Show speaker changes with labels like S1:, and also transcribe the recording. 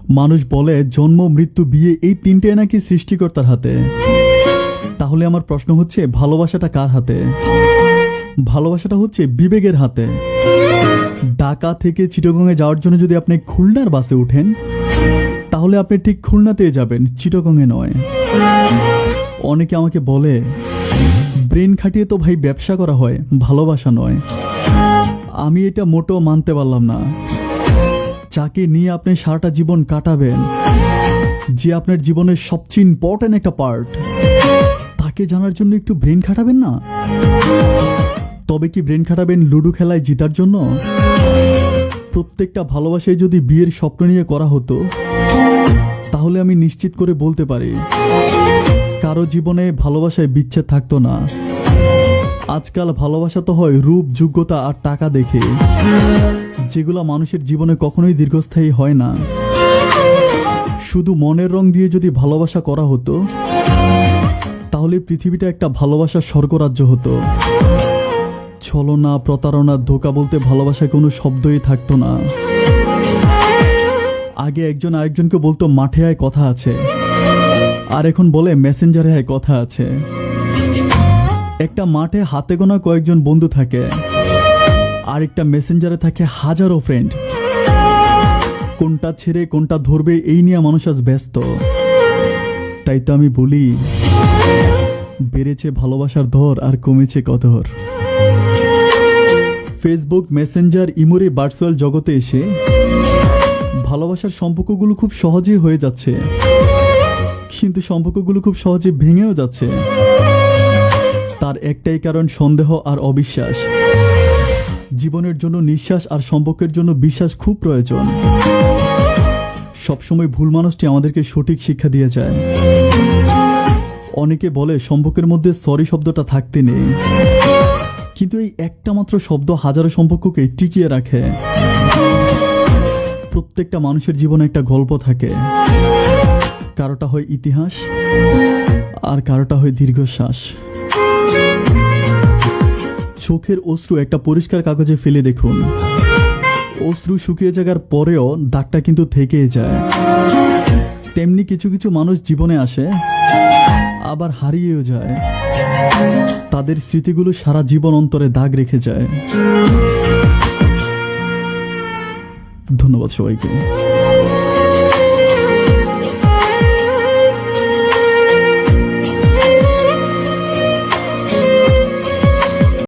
S1: মানুষ বলে জন্ম, মৃত্যু, বিয়ে এই তিনটে নাকি সৃষ্টিকর্তার হাতে। তাহলে আমার প্রশ্ন হচ্ছে, ভালোবাসাটা কার হাতে? ভালোবাসাটা হচ্ছে বিবেকের হাতে। ঢাকা থেকে চিটাগংয়ে যাওয়ার জন্য যদি আপনি খুলনার বাসে উঠেন, তাহলে আপনি ঠিক খুলনাতেই যাবেন, চিটাগংয়ে নয়। অনেকে আমাকে বলে, ব্রেন খাটিয়ে তো ভাই ব্যবসা করা হয়, ভালোবাসা নয়। আমি এটা মোটেও মানতে পারলাম না। যাকে নিয়ে আপনি সারাটা জীবন কাটাবেন, যে আপনার জীবনের সবচেয়ে ইম্পর্ট্যান্ট একটা পার্ট, তাকে জানার জন্য একটু ব্রেন খাটাবেন না? তবে কি ব্রেন খাটাবেন লুডো খেলায় জেতার জন্য? প্রত্যেকটা ভালোবাসায় যদি বিয়ের স্বপ্ন নিয়ে করা হতো, তাহলে আমি নিশ্চিত করে বলতে পারি কারো জীবনে ভালোবাসায় বিচ্ছেদ থাকতো না। আজকাল ভালোবাসা তো হয় রূপ, যোগ্যতা আর টাকা দেখে, যেগুলো মানুষের জীবনে কখনোই দীর্ঘস্থায়ী হয় না। শুধু মনের রং দিয়ে যদি ভালোবাসা করা হতো, তাহলে পৃথিবীটা একটা ভালোবাসার স্বর্গরাজ্য হতো। ছলনা, প্রতারণা, ধোঁকা বলতে ভালোবাসায় কোনো শব্দই থাকতো না। আগে একজন আরেকজনকে বলতো মাঠে আয় কথা আছে, আর এখন বলে মেসেঞ্জারে আয় কথা আছে। একটা মাঠে হাতে গোনা কয়েকজন বন্ধু থাকে, আর একটা মেসেঞ্জারে থাকে হাজারো ফ্রেন্ড। কোনটা ছেড়ে কোনটা ধরবে এই নিয়ে মানুষ আজ ব্যস্ত। তাই তো আমি বলি, বেড়েছে ভালোবাসার ধর আর কমেছে কদর। ফেসবুক, মেসেঞ্জার, ইমোরে ভার্চুয়াল জগতে এসে ভালোবাসার সম্পর্কগুলো খুব সহজেই হয়ে যাচ্ছে, কিন্তু সম্পর্কগুলো খুব সহজে ভেঙেও যাচ্ছে। তার একটাই কারণ, সন্দেহ আর অবিশ্বাস। জীবনের জন্য নিঃশ্বাস আর সম্পর্কের জন্য বিশ্বাস খুব প্রয়োজন। সবসময় ভুল মানুষটি আমাদেরকে সঠিক শিক্ষা দিয়ে যায়। অনেকে বলে সম্পর্কের মধ্যে সরি শব্দটা থাকতে নেই, কিন্তু এই একটা মাত্র শব্দ হাজারো সম্পর্ককে টিকিয়ে রাখে। প্রত্যেকটা মানুষের জীবনে একটা গল্প থাকে, কারোটা হয় ইতিহাস আর কারোটা হয় দীর্ঘশ্বাস। চোখের অশ্রু একটা পরিষ্কার কাগজে ফেলে দেখুন, অশ্রু শুকিয়ে যাওয়ার পরেও দাগটা কিন্তু থেকেই যায়। তেমনি কিছু কিছু মানুষ জীবনে আসে, আবার হারিয়েও যায়। তাদের স্মৃতিগুলো সারা জীবন অন্তরে দাগ রেখে যায়। ধন্যবাদ সবাইকে।